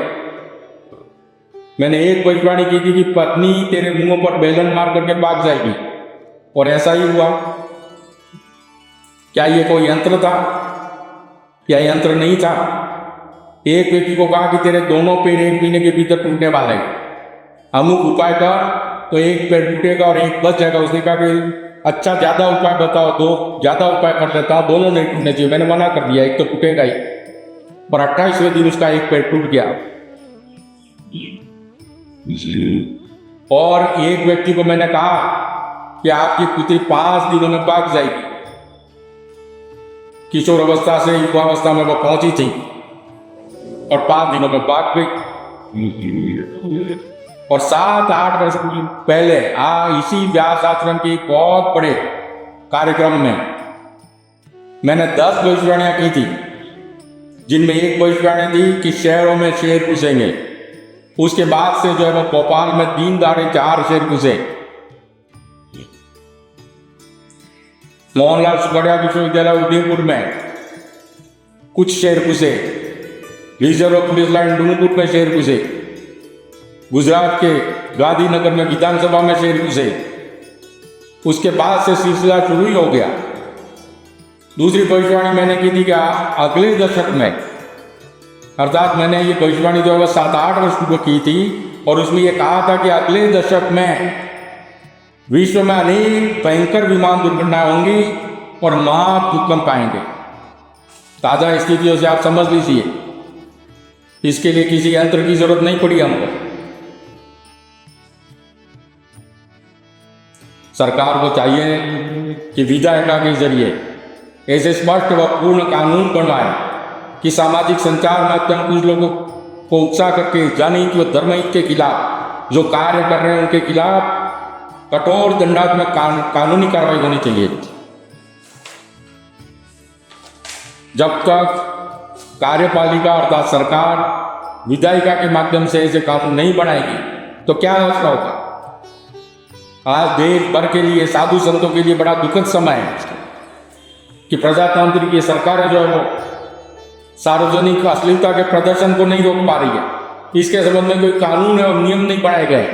मैंने एक भविष्यवाणी की थी कि पत्नी तेरे मुंह पर बेलन मार करके भाग जाएगी, और ऐसा ही हुआ। क्या ये कोई यंत्र था? क्या यंत्र नहीं था? एक व्यक्ति को कहा कि तेरे दोनों पैर 1 महीने के भीतर टूटने वाले हैं, अमुक उपाय कर तो एक पैर टूटेगा और एक बच जाएगा। उसने कहा कि अच्छा ज्यादा उपाय बताओ, 2 ज्यादा उपाय कर लेता हूं, दोनों नहीं टूटने चाहिए। मैंने मना कर दिया, एक तो टूटेगा ही। पर 28वें दिन उसका एक पैर टूट गया। और एक व्यक्ति को मैंने कहा कि आपकी पुत्री 5 दिनों में भाग जाएगी। किशोर अवस्था से युवावस्था में वो पहुंची थी और 5 दिनों में भाग गई। और 7-8 वर्ष पहले इसी व्यास आश्रम के एक बहुत बड़े कार्यक्रम में मैंने 10 भविष्यवाणियां की थी, जिनमें एक भविष्यवाणी थी कि शहरों में शेर घुसेंगे। उसके बाद से जो है वो भोपाल में दिन दहाड़े 4 शेर घुसे। मोहनलाल सुखड़िया विश्वविद्यालय उदयपुर में कुछ शेर घुसे। रिजर्व पुलिस लाइन डूंगरपुर में शेर घुसे। गुजरात के गांधीनगर में विधानसभा में शेर घुसे। उसके बाद से सिलसिला शुरू ही हो गया। दूसरी भविष्यवाणी मैंने की थी कि अगले दशक में, अर्थात मैंने ये भविष्यवाणी जो है 7-8 वर्ष को की थी, और उसमें ये कहा था कि अगले दशक में विश्व में अनेक भयंकर विमान दुर्घटनाएं होंगी और महाभूकंप आएंगे। ताजा स्थितियों से आप समझ लीजिए इसके लिए किसी यंत्र की जरूरत नहीं पड़ी हमको। सरकार को चाहिए कि विधायिका के जरिए ऐसे स्पष्ट व पूर्ण कानून बनवाए कि सामाजिक संचार माध्यम कुछ लोगों को उत्साह करके जनहित व धर्महित के खिलाफ जो कार्य कर रहे हैं उनके खिलाफ कठोर दंडात्मक कानूनी कार्रवाई होनी चाहिए। जब तक कार्यपालिका अर्थात सरकार विधायिका के माध्यम से ऐसे कानून नहीं बनाएगी तो क्या मसला होगा। आज देश भर के लिए साधु संतों के लिए बड़ा दुखद समय है कि प्रजातांत्रिक ये सरकार जो है वो सार्वजनिक अश्लीलता के प्रदर्शन को नहीं रोक पा रही है। इसके संबंध में कोई कानून और नियम नहीं बनाए गए,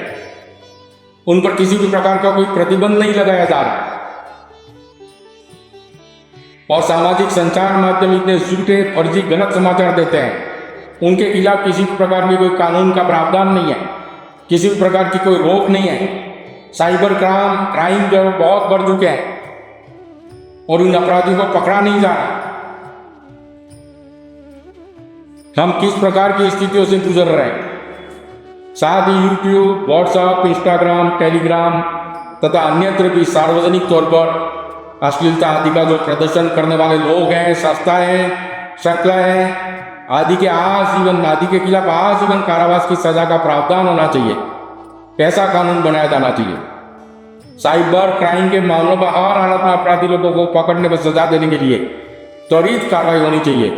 उन पर किसी भी प्रकार का कोई प्रतिबंध नहीं लगाया जा रहा और सामाजिक संचार माध्यम इतने झूठे फर्जी गलत समाचार देते हैं, उनके खिलाफ किसी भी प्रकार की कोई कानून का प्रावधान नहीं है, किसी भी प्रकार की कोई रोक नहीं है। साइबर क्राइम जो बहुत बढ़ चुके हैं और इन अपराधियों को पकड़ा नहीं जा रहा। हम किस प्रकार की स्थितियों से गुजर रहे हैं। साथ ही यूट्यूब, व्हाट्सएप, इंस्टाग्राम, टेलीग्राम तथा अन्यत्र भी सार्वजनिक तौर पर अश्लीलता आदि का जो प्रदर्शन करने वाले लोग हैं, संस्थाएं, शक्लें आदि के आजीवन आदि के खिलाफ आजीवन कारावास की सजा का प्रावधान होना चाहिए। ऐसा कानून बनाया जाना चाहिए। साइबर क्राइम के मामलों में हर हालत में अपराधी लोगों को पकड़ने पर सजा देने के लिए त्वरित कार्रवाई होनी चाहिए।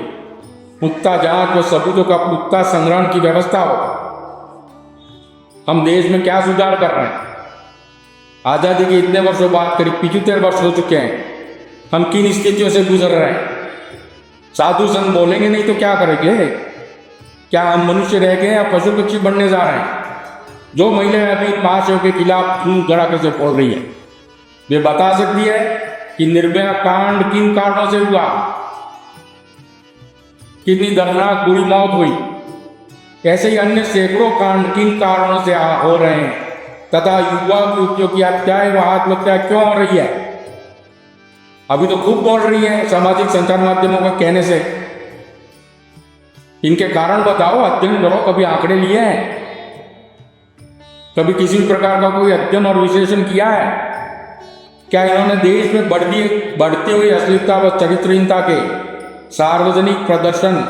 पुख्ता जांच व सबूतों का पुख्ता संग्रहण की व्यवस्था हो। हम देश में क्या सुधार कर रहे हैं। आज़ादी के इतने वर्षों बाद करीब 75 वर्ष हो चुके हैं, हम किन स्थितियों से गुजर रहे हैं। साधु संत बोलेंगे नहीं तो क्या करेंगे। क्या हम मनुष्य रह गए या पशु पक्षी बनने जा रहे हैं। जो महिलाएं अभी महाशयों के खिलाफ खून धड़ाके से बोल रही है, वे बता सकती है कि निर्भया कांड किन कारणों से हुआ, कितनी दर्दनाक बुरी मौत हुई। ऐसे ही अन्य सैकड़ों कांड किन कारणों से हो रहे हैं तथा युवा युवतियों की हत्याएं व आत्महत्या क्यों हो रही है। अभी तो खूब बोल रही है सामाजिक संचार माध्यमों के कहने से। इनके कारण बताओ, अध्ययन करो, कभी आंकड़े लिए हैं, कभी किसी भी प्रकार का कोई अध्ययन और विश्लेषण किया है। क्या इन्होंने देश में बढ़ती हुई अश्लीलता व चरित्रहीनता के सार्वजनिक प्रदर्शन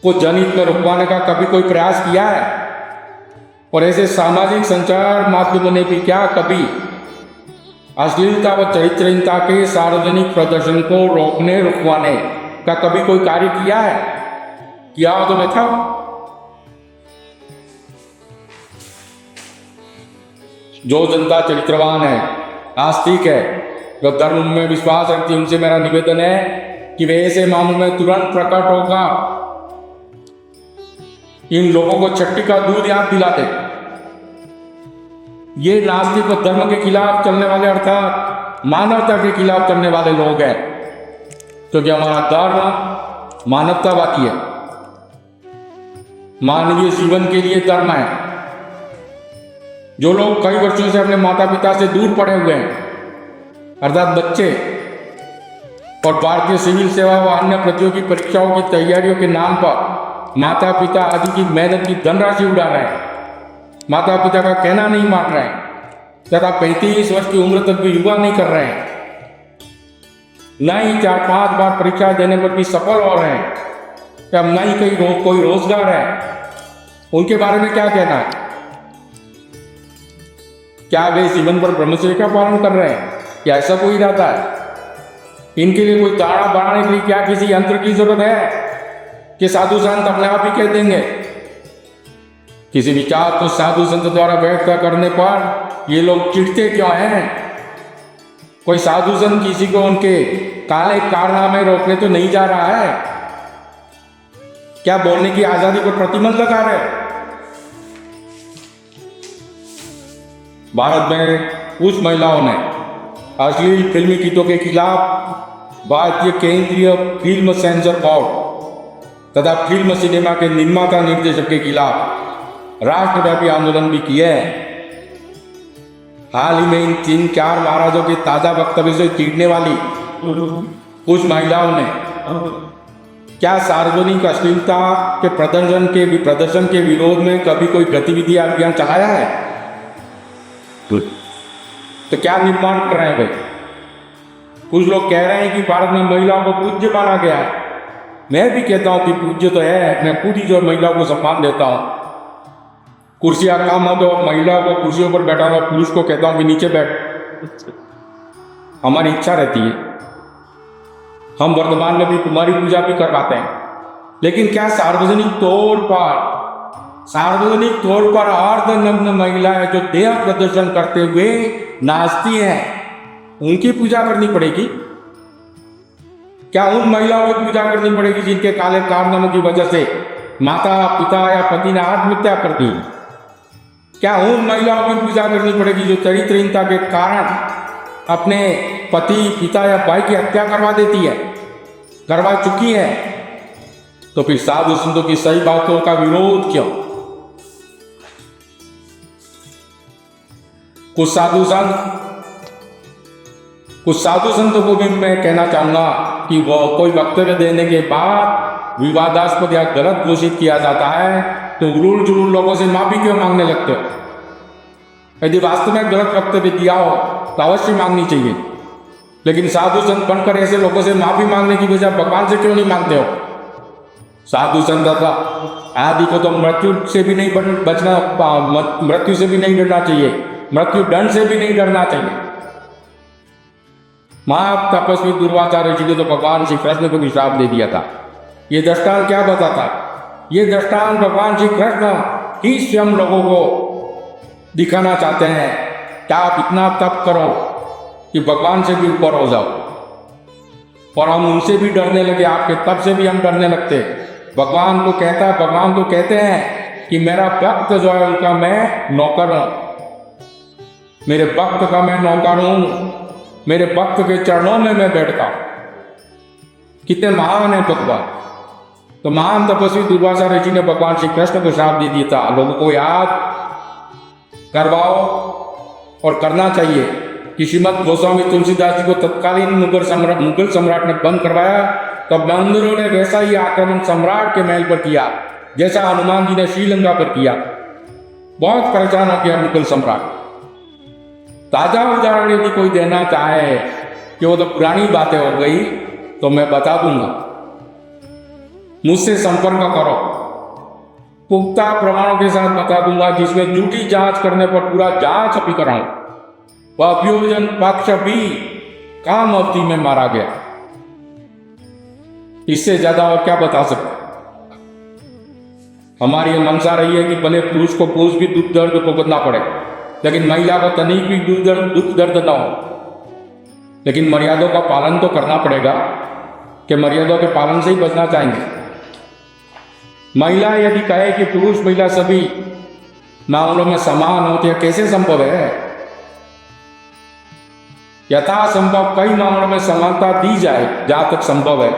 को जनहित में रुकवाने का कभी कोई प्रयास किया है। और ऐसे सामाजिक संचार माध्यमों ने भी क्या कभी अश्लीलता व चरित्रहीनता के सार्वजनिक प्रदर्शन को रोकने रुकवाने का कभी कोई कार्य किया है। किया हो तो बताओ। जो जनता चरित्रवान है, आस्तिक है, जो धर्म में विश्वास रखती है, उनसे मेरा निवेदन है कि वे ऐसे मामलों में तुरंत प्रकट होगा। इन लोगों को छठी का दूध याद दिला दे। ये नास्तिक व धर्म के खिलाफ चलने वाले अर्थात मानवता के खिलाफ चलने वाले लोग हैं, क्योंकि हमारा धर्म मानवतावादी है, मानवीय जीवन के लिए धर्म है। जो लोग कई वर्षों से अपने माता पिता से दूर पड़े हुए हैं अर्थात बच्चे, और भारतीय सिविल सेवा व अन्य प्रतियोगी परीक्षाओं की तैयारियों के नाम पर माता पिता आदि की मेहनत की धनराशि उड़ा रहे हैं, माता पिता का कहना नहीं मान रहे हैं तथा 35 वर्ष की उम्र तक भी युवा नहीं कर रहे हैं, न ही 4-5 बार परीक्षा देने पर भी सफल हो रहे हैं, क्या न ही कहीं कोई रोजगार है। उनके बारे में क्या कहना है। क्या वे जीवन पर ब्रह्मचर्य का पालन कर रहे हैं, क्या ऐसा कोई इरादा है। इनके लिए कोई धारणा बनाने के लिए क्या किसी यंत्र की जरूरत है कि साधु संत अपने आप ही कह देंगे। किसी विचार को साधु संत द्वारा व्यक्त करने पर ये लोग चिढ़ते क्यों हैं। कोई साधु संत किसी को उनके काले कारनामे रोकने तो नहीं जा रहा है। क्या बोलने की आजादी पर प्रतिबंध लगा रहे। भारत में कुछ महिलाओं ने अश्लील फिल्मी गीतों के खिलाफ भारतीय केंद्रीय फिल्म सेंसर बोर्ड तथा फिल्म सिनेमा के निर्माता निर्देशक के खिलाफ राष्ट्रव्यापी आंदोलन भी किए हैं। हाल ही में इन 3-4 महाराजों के ताजा वक्तव्य से चिढ़ने वाली कुछ महिलाओं ने क्या सार्वजनिक अश्लीलता के प्रदर्शन के विरोध में कभी कोई गतिविधि अभियान चलाया है? तो क्या निर्माण कर रहे हैं भाई? कुछ लोग कह रहे हैं कि भारत में महिलाओं को पूज्य माना गया है। मैं भी कहता हूं कि पूज्य तो है, मैं खुद ही जो महिलाओं को सम्मान देता हूं। कुर्सियां कम हो तो महिलाओं को कुर्सियों पर बैठा हुआ पुरुष को कहता हूं कि नीचे बैठ। हमारी इच्छा रहती है। हम वर्तमान में भी कुमारी पूजा भी करवाते हैं, लेकिन क्या सार्वजनिक तौर पर अर्धनग्न महिलाएं जो देह प्रदर्शन करते हुए नाचती हैं, उनकी पूजा करनी पड़ेगी? क्या उन महिलाओं की पूजा करनी पड़ेगी जिनके काले कारनामों की वजह से माता पिता या पति ने आत्महत्या कर दी? क्या उन महिलाओं की पूजा करनी पड़ेगी जो चरित्रहीनता के कारण अपने पति पिता या भाई की हत्या करवा चुकी है? तो फिर साधु संतों की सही बातों का विरोध क्यों? कुछ साधु संतों को भी मैं कहना चाहूंगा कि वो कोई वक्तव्य देने के बाद विवादास्पद या गलत घोषित किया जाता है तो जरूर लोगों से माफी क्यों मांगने लगते हो? यदि वास्तव में गलत वक्तव्य दिया हो तो अवश्य मांगनी चाहिए, लेकिन साधु संत बनकर ऐसे लोगों से माफी मांगने की बजाय भगवान से क्यों नहीं मांगते हो? साधु संत आदि को तो मृत्यु से भी नहीं बचना, मृत्यु से भी नहीं डरना चाहिए, मृत्यु दंड से भी नहीं डरना चाहिए। महा तपस्वी दुर्वासा ऋषि ने तो भगवान श्री कृष्ण को भी श्राप दे दिया था। ये दृष्टांत क्या बताता है? ये दृष्टांत भगवान श्री कृष्ण ही स्वयं लोगों को दिखाना चाहते हैं। क्या आप इतना तप करो कि भगवान से भी ऊपर हो जाओ? और हम उनसे भी डरने लगे, आपके तप से भी हम डरने लगते। भगवान को कहते हैं कि मेरा भक्त जो है उनका मैं नौकर हूं, मेरे भक्त का मैं नौकर हूं, मेरे भक्त के चरणों में मैं बैठता हूं। कितने महान है भगवान। तो महान तपस्वी दुर्वासा ऋषि ने भगवान श्री कृष्ण को श्राप दे दिया था। लोगों को याद करवाओ और करना चाहिए कि श्रीमद गोस्वामी तुलसीदास जी को तत्कालीन मुगल सम्राट ने बंद करवाया, तब बंदरों ने वैसा ही आक्रमण सम्राट के महल पर किया जैसा हनुमान जी ने श्रीलंका पर किया। बहुत परेशान हो गया मुगल सम्राट। ताजा उदाहरण यदि कोई देना चाहे कि वो तो पुरानी बातें हो गई तो मैं बता दूंगा। मुझसे संपर्क करो, पुख्ता प्रमाणों के साथ बता दूंगा, जिसमें झूठी जांच करने पर पूरा जांच भी कराऊं। वह अभियोजन पक्ष भी काम अवधि में मारा गया। इससे ज्यादा और क्या बता सकते? हमारी ये मनसा रही है कि भले पुरुष को भी दुख दर्द भुगतना पड़े, लेकिन महिला को तनिक भी दुख दर्द न हो। लेकिन मर्यादों का पालन तो करना पड़ेगा, कि मर्यादों के पालन से ही बचना चाहेंगे। महिला यदि कहे कि पुरुष महिला सभी मामलों में समान होते हैं, कैसे संभव है? यथासंभव कई मामलों में समानता दी जाए जहां तक संभव है,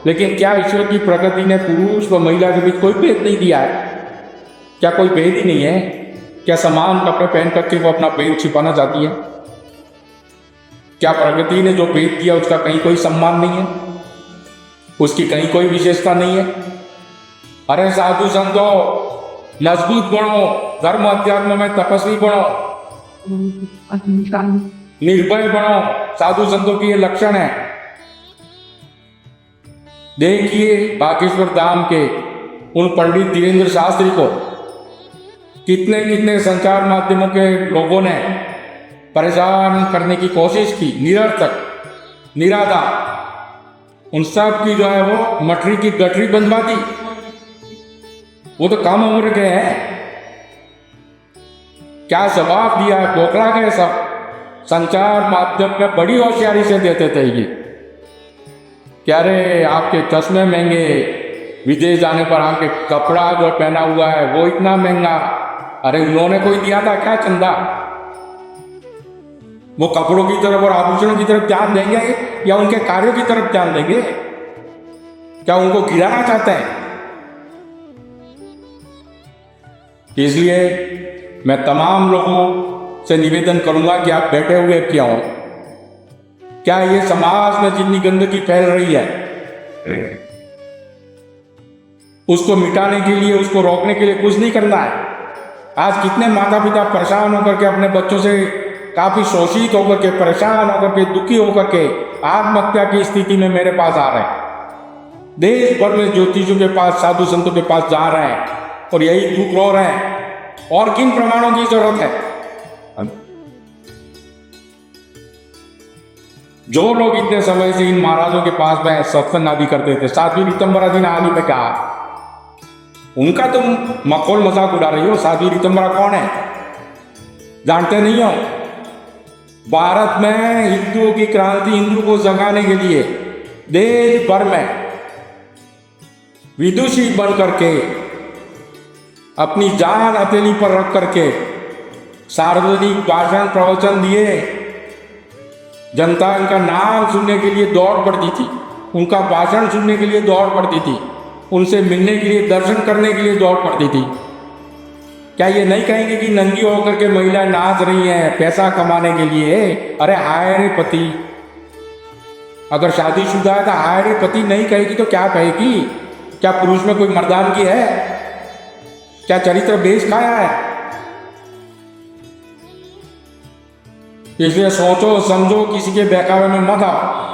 लेकिन क्या ईश्वर की प्रकृति ने पुरुष व महिला के बीच कोई भेद नहीं दिया है? क्या कोई भेद ही नहीं है? क्या समान कपड़े पहन करके वो अपना भेद छिपाना चाहती है? क्या प्रकृति ने जो भेद दिया उसका कहीं कोई सम्मान नहीं है? उसकी कहीं कोई विशेषता नहीं है? अरे साधु संतों, मजबूत बनो, धर्म अध्यात्म में तपस्वी बनो, निर्भय बनो। साधु संतों की ये लक्षण है। देखिए बागेश्वर धाम के उन पंडित धीरेन्द्र शास्त्री को कितने संचार माध्यमों के लोगों ने परेशान करने की कोशिश की, निरर्थक निराधार। उन सब की जो है वो मटरी की गठरी बंधवा दी। वो तो कम उम्र के हैं, क्या जवाब दिया है? खोखला गए सब। संचार माध्यम में बड़ी होशियारी से देते थे ये, क्या रे आपके चश्मे महंगे, विदेश जाने पर आपके कपड़ा जो पहना हुआ है वो इतना महंगा। अरे उन्होंने कोई दिया था क्या चंदा? वो कपड़ों की तरफ और आभूषणों की तरफ ध्यान देंगे या उनके कार्यों की तरफ ध्यान देंगे? क्या उनको गिराना चाहते हैं? इसलिए मैं तमाम लोगों से निवेदन करूंगा कि आप बैठे हुए क्यों? क्या ये समाज में जितनी गंदगी फैल रही है, उसको मिटाने के लिए, उसको रोकने के लिए कुछ नहीं करना है। आज कितने माता पिता परेशान होकर के अपने बच्चों से काफ़ी शोषित होकर के, परेशान होकर के, दुखी होकर के आत्महत्या की स्थिति में मेरे पास आ रहे हैं। देश भर में ज्योतिषियों के पास, साधु संतों के पास जा रहे हैं और यही दुख रो रहे हैं। और किन प्रमाणों की जरूरत है? जो लोग इतने समय से इन महाराजों के पास में सत्संग आदि करते थे, साध्वी ऋतंबरा जी ने आदि में कहा, उनका तुम मखौल मजाक उड़ा रही हो। साध्वी ऋतंबरा कौन है? जानते नहीं हो? भारत में हिंदुओं की क्रांति, हिंदू को जगाने के लिए देश भर में विदुषी बन करके, अपनी जान हथेली पर रख करके सार्वजनिक भाषण प्रवचन दिए। जनता उनका नाम सुनने के लिए दौड़ पड़ती थी, उनका भाषण सुनने के लिए दौड़ पड़ती थी, उनसे मिलने के लिए, दर्शन करने के लिए दौड़ पड़ती थी। क्या ये नहीं कहेंगे कि नंगी होकर के महिलाएं नाच रही हैं पैसा कमाने के लिए? अरे हाय रे पति, अगर शादीशुदा है तो हाय रे पति नहीं कहेगी तो क्या कहेगी? क्या पुरुष में कोई मर्दानगी है? क्या चरित्र बेच खाया है? इसलिए सोचो समझो, किसी के बहकावे में मत आओ।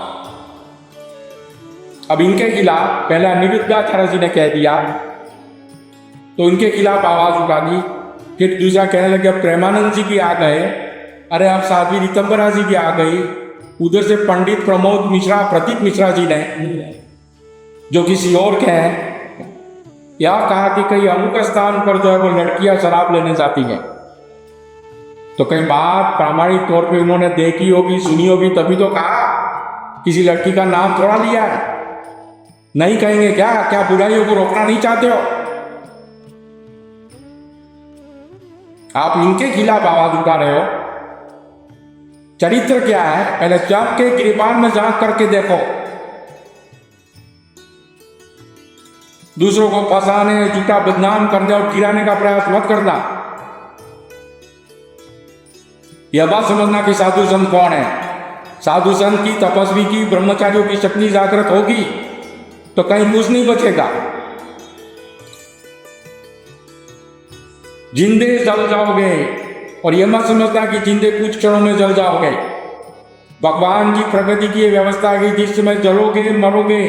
अब इनके खिलाफ पहले अनिरुद्धाचार्य जी ने कह दिया तो इनके खिलाफ आवाज उठा दी। फिर दूसरा कहने लगे, अब प्रेमानंद जी भी आ गए, अरे अब साध्वी ऋतंबरा जी भी आ गई। उधर से पंडित प्रमोद मिश्रा, प्रतीक मिश्रा जी ने, जो किसी और के हैं, यह कहा कि कई अमुक स्थान पर जो है वो लड़कियां शराब लेने जाती हैं। तो कई बात प्रामाणिक तौर पे उन्होंने देखी होगी, सुनी होगी, तभी तो कहा। किसी लड़की का नाम थोड़ा लिया है। नहीं कहेंगे क्या? क्या बुराइयों को रोकना नहीं चाहते हो? आप इनके खिलाफ आवाज उठा रहे हो। चरित्र क्या है? पहले जम के गिरबान में झांक करके देखो। दूसरों को फंसाने, झूठा बदनाम करने और गिराने का प्रयास मत करना। यह बात समझना कि साधु संत कौन है। साधु संत की, तपस्वी की, ब्रह्मचारियों की शक्ति जागृत होगी तो कहीं कुछ नहीं बचेगा। जिंदे जल जाओगे, और यह मत समझना कि जिंदे कुछ क्षणों में जल जाओगे। भगवान की प्रगति की व्यवस्था है कि जिस समय जलोगे, मरोगे,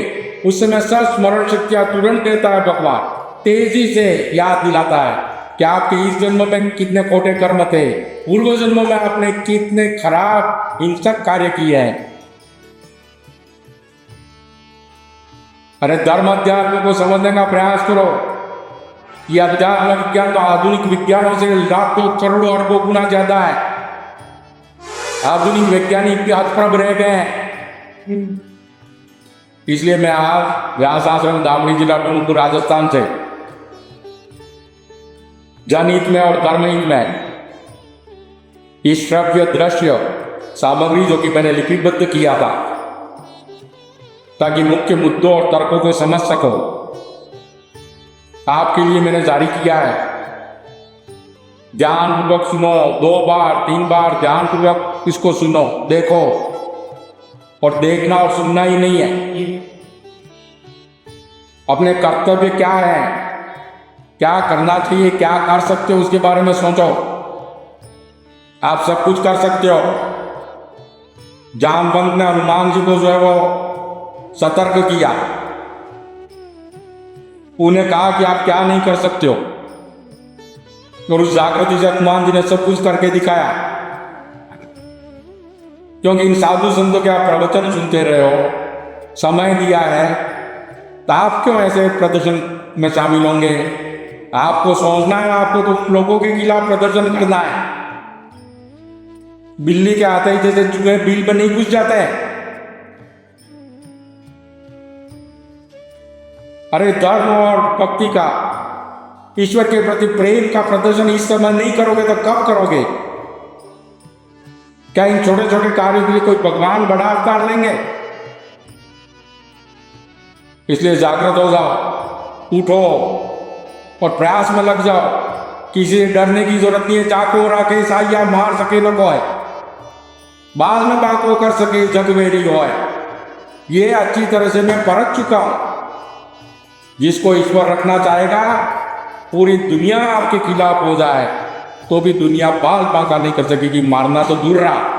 उस समय स्मरण शक्तियां तुरंत देता है भगवान, तेजी से याद दिलाता है कि आपके इस जन्म में कितने खोटे कर्म थे, पूर्व जन्म में आपने कितने खराब हिंसक कार्य किए हैं। अरे धर्म अध्यात्म को समझने का प्रयास करो। ये अध्यात्म विज्ञान तो आधुनिक विज्ञानों से लाखों करोड़ों अरबों गुना ज्यादा है। आधुनिक वैज्ञानिक भी हतप्रभ रह गए हैं। इसलिए मैं आज व्यास आश्रम दामड़ी जिला डूंगरपुर राजस्थान से जनहित में और धर्महित में इस श्रव्य दृश्य सामग्री जो कि मैंने लिपिबद्ध किया था ताकि मुख्य मुद्दों और तर्कों को समझ सको, आपके लिए मैंने जारी किया है। ध्यानपूर्वक सुनो, 2 बार 3 बार ध्यानपूर्वक इसको सुनो, देखो। और देखना और सुनना ही नहीं है, अपने कर्तव्य क्या है, क्या करना चाहिए, क्या कर सकते हो, उसके बारे में सोचो। आप सब कुछ कर सकते हो। जामवंत ने हनुमान जी को जो है वो सतर्क किया, उन्हें कहा कि आप क्या नहीं कर सकते हो, और उस जागृति से हनुमान जी ने सब कुछ करके दिखाया। क्योंकि इन साधु संतों के आप प्रवचन सुनते रहे हो, समय दिया है, तो आप क्यों ऐसे प्रदर्शन में शामिल होंगे? आपको सोचना है, आपको तो लोगों के खिलाफ प्रदर्शन करना है। बिल्ली के आते ही जैसे चूहे बिल पर नहीं घुस जाते हैं। अरे धर्म और भक्ति का, ईश्वर के प्रति प्रेम का प्रदर्शन इस समय नहीं करोगे तो कब करोगे? क्या इन छोटे छोटे कार्यों के लिए कोई भगवान बड़ा अवतार लेंगे? इसलिए जागृत हो जाओ, उठो और प्रयास में लग जाओ। किसी से डरने की जरूरत नहीं है। चाको राखे साइया मार सके न कोई, बाद में बाको कर सके जग मेरी होए। ये अच्छी तरह से मैं परख चुका हूं। जिसको ईश्वर रखना चाहेगा, पूरी दुनिया आपके खिलाफ हो जाए तो भी दुनिया बाल बांका नहीं कर सकेगी, मारना तो दूर रहा।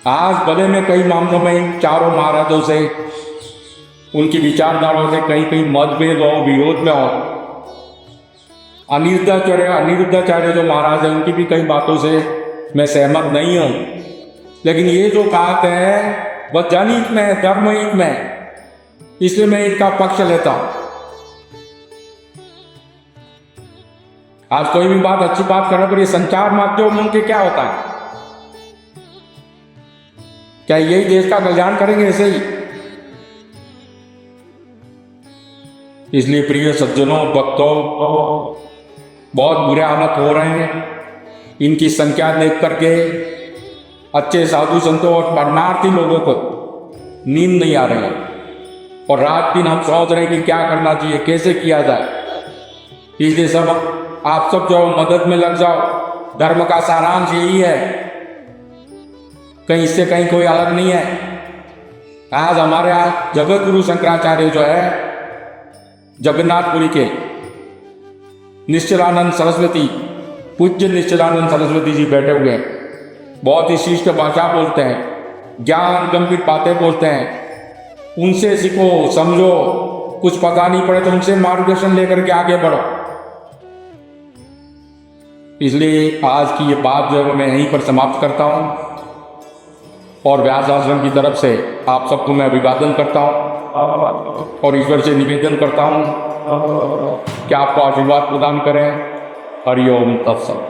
आज भले में कई मामलों में चारों महाराजों से, उनकी विचारधाराओं से कहीं कहीं मतभेद हो, विरोध में हो। अनिरुद्धाचार्य जो महाराज है, उनकी भी कई बातों से मैं सहमत नहीं हूं, लेकिन ये जो बात है वह जनहित में है, धर्महित में है, इसलिए मैं इनका पक्ष लेता हूं। आज कोई भी बात, अच्छी बात करने पर ये संचार माध्यम के क्या होता है? क्या यही देश का कल्याण करेंगे ऐसे ही? इसलिए प्रिय सज्जनों, भक्तों, बहुत बुरे हालत हो रहे हैं। इनकी संख्या देख करके अच्छे साधु संतों और परमार्थी लोगों को नींद नहीं आ रही है, और रात दिन हम सोच रहे हैं कि क्या करना चाहिए, कैसे किया जाए। इसलिए सब आप सब जो मदद में लग जाओ। धर्म का सारांश यही है, कहीं इससे कहीं कोई अलग नहीं है। आज हमारे यहाँ जगत गुरु शंकराचार्य जो है, जगन्नाथपुरी के निश्चलानंद सरस्वती, पूज्य निश्चलानंद सरस्वती जी बैठे हुए हैं। बहुत ही शिष्ट भाषा बोलते हैं, ज्ञान गंभीर बातें बोलते हैं। उनसे सीखो, समझो। कुछ पता नहीं पड़े तो उनसे मार्गदर्शन लेकर के आगे बढ़ो। इसलिए आज की ये बात जो है मैं यहीं पर समाप्त करता हूँ, और व्यास आश्रम की तरफ से आप सबको मैं अभिवादन करता हूँ और ईश्वर से निवेदन करता हूँ कि आपको आशीर्वाद प्रदान करें। हरिओम तत्सत।